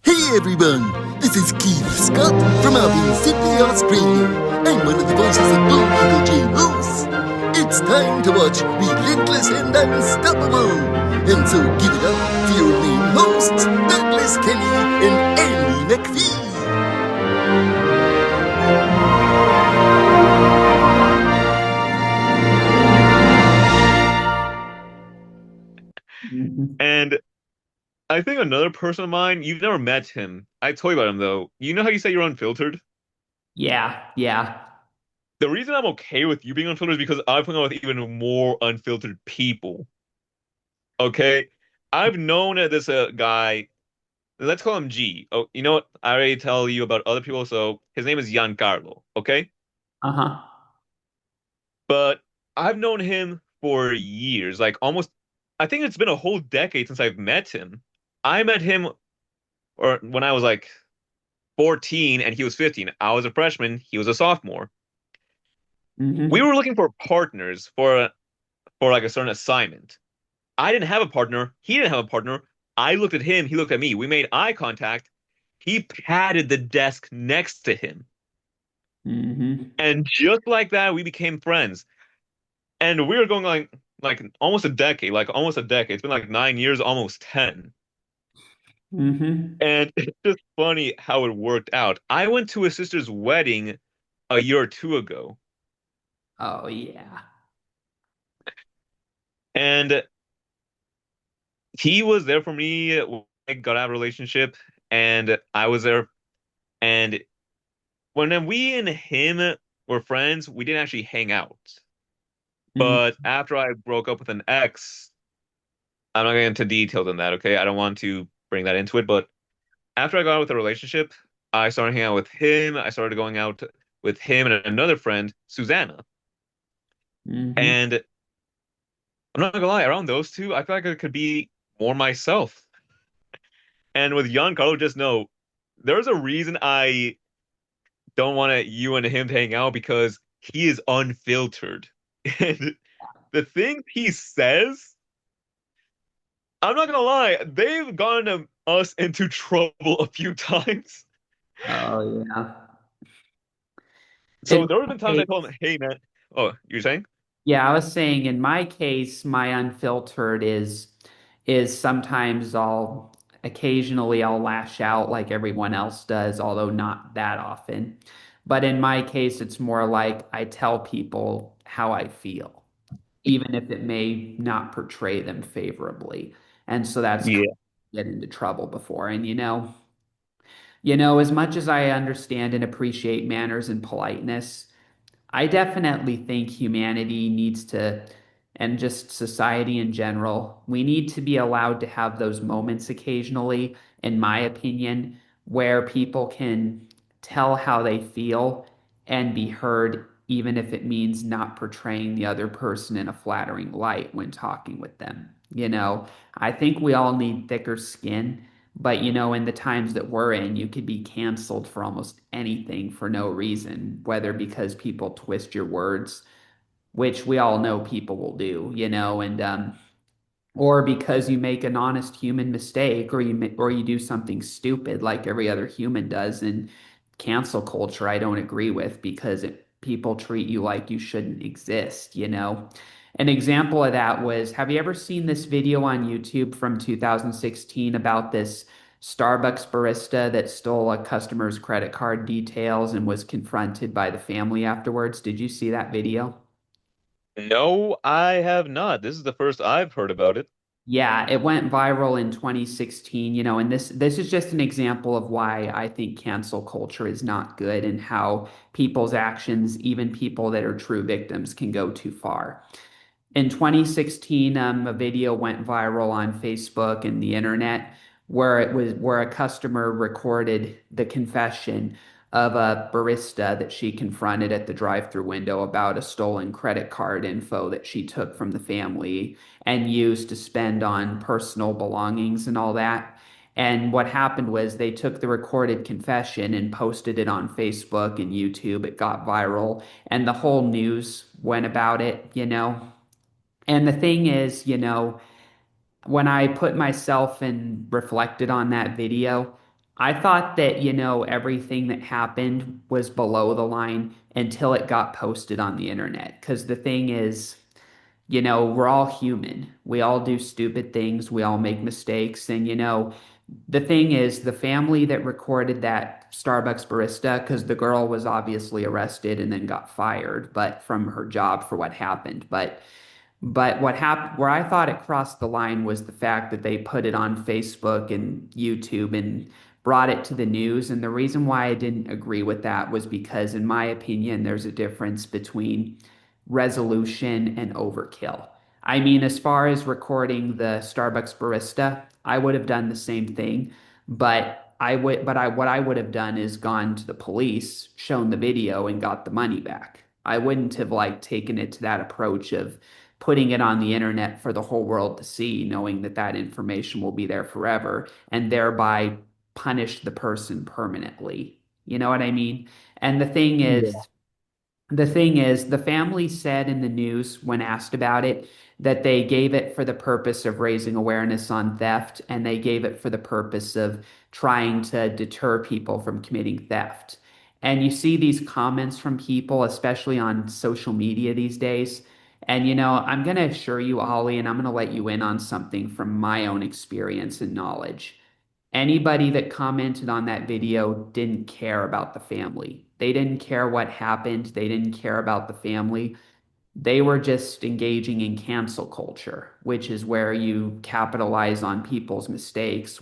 Hey everyone, this is Keith Scott from Albion Sydney, Australia. I'm one of the voices of Bull Eagle J. Moose. It's time to watch Relentless and Unstoppable. And so give it up for your main hosts, Douglas Kelly and Andy McPhee. Mhm. And I think another person of mine, you've never met him. I told you about him though. You know how you say you're unfiltered? Yeah, yeah. The reason I'm okay with you being unfiltered is because I've hung out with even more unfiltered people. Okay? I've known this guy, let's call him G. Oh, you know what? I already tell you about other people, so his name is Giancarlo, okay? Uh-huh. But I've known him for years, like almost, I think it's been a whole decade since I've met him. I met him or when I was like 14 and he was 15. I was a freshman, he was a sophomore. We Hmm. were looking for partners for like a certain assignment. I didn't have a partner, he didn't have a partner. I looked at him, he looked at me. We made eye contact. He patted the desk next to him. Hmm. And just like that, we became friends. And we were going like almost a decade, like almost a decade. It's been like 9 years, almost 10. Hmm. And it's just funny how it worked out. I went to his sister's wedding a year or two ago. Oh yeah. And he was there for me when I got out of a relationship, and I was there. And when we and him were friends, we didn't actually hang out. Mm. But after I broke up with an ex, I'm not getting into details on that, okay? I don't want to bring that into it. But after I got out with a relationship, I started hanging out with him. I started going out with him and another friend, Susanna. Hmm. And I'm not gonna lie, around those two, I feel like I could be more myself. And with Giancarlo, just know there's a reason I don't want you and him to hang out because he is unfiltered. And the things he says, I'm not gonna lie, they've gotten us into trouble a few times. Oh yeah. So In there have my been times I case, told him, "Hey man, oh, you're saying?" yeah, I was saying in my case, my unfiltered is sometimes occasionally I'll lash out like everyone else does, although not that often. But in my case, it's more like I tell people how I feel, even if it may not portray them favorably. And so that's kind Yeah. of get into trouble before. And as much as I understand and appreciate manners and politeness, I definitely think humanity needs to, and just society in general, we need to be allowed to have those moments occasionally, in my opinion, where people can tell how they feel and be heard, even if it means not portraying the other person in a flattering light when talking with them. I think we all need thicker skin. But in the times that we're in, you could be canceled for almost anything for no reason, whether because people twist your words, which we all know people will do, and or because you make an honest human mistake, or you do something stupid like every other human does. And cancel culture, I don't agree with because people treat you like you shouldn't exist. An example of that was, have you ever seen this video on YouTube from 2016 about this Starbucks barista that stole a customer's credit card details and was confronted by the family afterwards? Did you see that video? No, I have not. This is the first I've heard about it. Yeah, it went viral in 2016, and this is just an example of why I think cancel culture is not good and how people's actions, even people that are true victims, can go too far. In 2016, a video went viral on Facebook and the internet where a customer recorded the confession of a barista that she confronted at the drive-through window about a stolen credit card info that she took from the family and used to spend on personal belongings and all that. And what happened was they took the recorded confession and posted it on Facebook and YouTube. It got viral, and the whole news went about it. And the thing is, when I put myself and reflected on that video, I thought that, everything that happened was below the line until it got posted on the internet. Because the thing is, we're all human. We all do stupid things. We all make mistakes. And, the thing is, the family that recorded that Starbucks barista, because the girl was obviously arrested and then got fired, but from her job for what happened. But what happened, where I thought it crossed the line was the fact that they put it on Facebook and YouTube and brought it to the news. And the reason why I didn't agree with that was because, in my opinion, there's a difference between resolution and overkill. I mean, as far as recording the Starbucks barista, I would have done the same thing, what I would have done is gone to the police, shown the video, and got the money back. I wouldn't have like taken it to that approach of putting it on the internet for the whole world to see, knowing that that information will be there forever, and thereby punish the person permanently. You know what I mean? And Yeah. the thing is, the family said in the news when asked about it that they gave it for the purpose of raising awareness on theft, and they gave it for the purpose of trying to deter people from committing theft. And you see these comments from people, especially on social media these days. And I'm going to assure you, Ollie, and I'm going to let you in on something from my own experience and knowledge. Anybody that commented on that video didn't care about the family. They didn't care what happened. They didn't care about the family. They were just engaging in cancel culture, which is where you capitalize on people's mistakes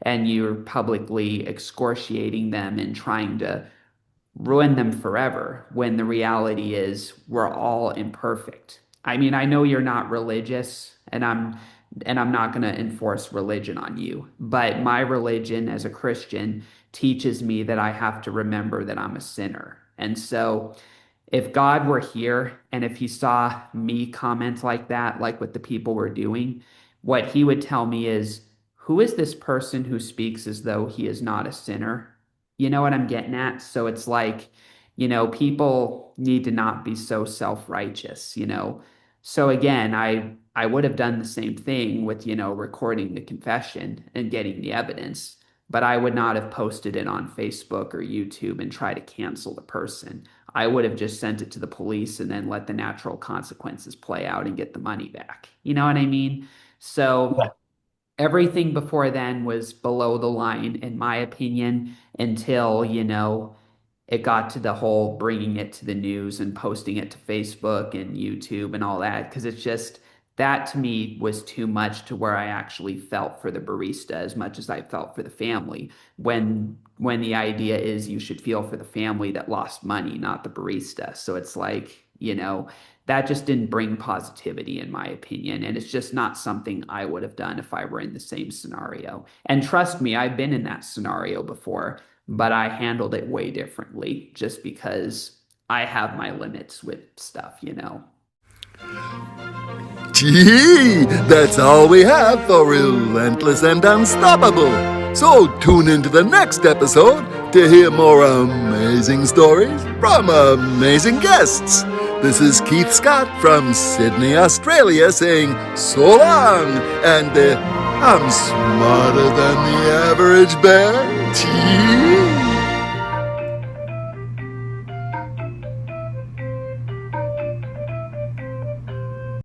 and you're publicly excoriating them and trying to ruin them forever when the reality is we're all imperfect. I mean, I know you're not religious and I'm not going to enforce religion on you, but my religion as a Christian teaches me that I have to remember that I'm a sinner. And so if God were here and if he saw me comment like that, like what the people were doing, what he would tell me is, who is this person who speaks as though he is not a sinner? You know what I'm getting at? So it's like, people need to not be so self-righteous. So again, I would have done the same thing with, recording the confession and getting the evidence, but I would not have posted it on Facebook or YouTube and try to cancel the person. I would have just sent it to the police and then let the natural consequences play out and get the money back. You know what I mean? So everything before then was below the line, in my opinion, until, it got to the whole bringing it to the news and posting it to Facebook and YouTube and all that. Because it's just that to me was too much to where I actually felt for the barista as much as I felt for the family. When the idea is you should feel for the family that lost money, not the barista. So it's like, that just didn't bring positivity in my opinion. And it's just not something I would have done if I were in the same scenario. And trust me, I've been in that scenario before, but I handled it way differently just because I have my limits with stuff. Gee, that's all we have for Relentless and Unstoppable. So tune into the next episode to hear more amazing stories from amazing guests. This is Keith Scott from Sydney, Australia saying so long, and I'm smarter than the average bear. Gee.